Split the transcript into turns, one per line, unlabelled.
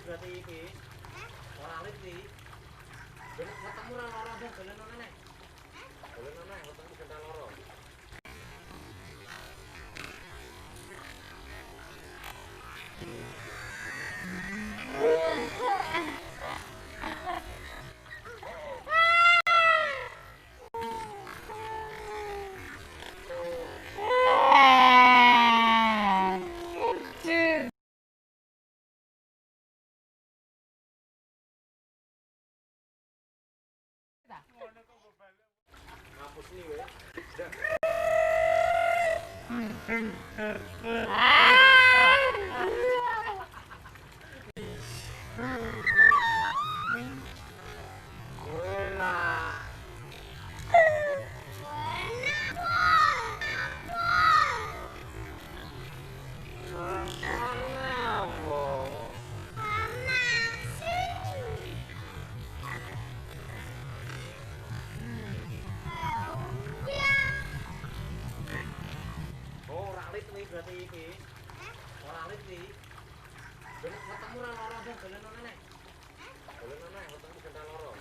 Berarti iki ora alit iki. Wetengmu ora lara dong, dolen nang. Dolen nang, wetengmu gendal lara. Hapus nih we. Berarti iki ora alit iki. Wetengmu ora lara dong, dolen nang. Dolen nang, wetengmu gendal lara.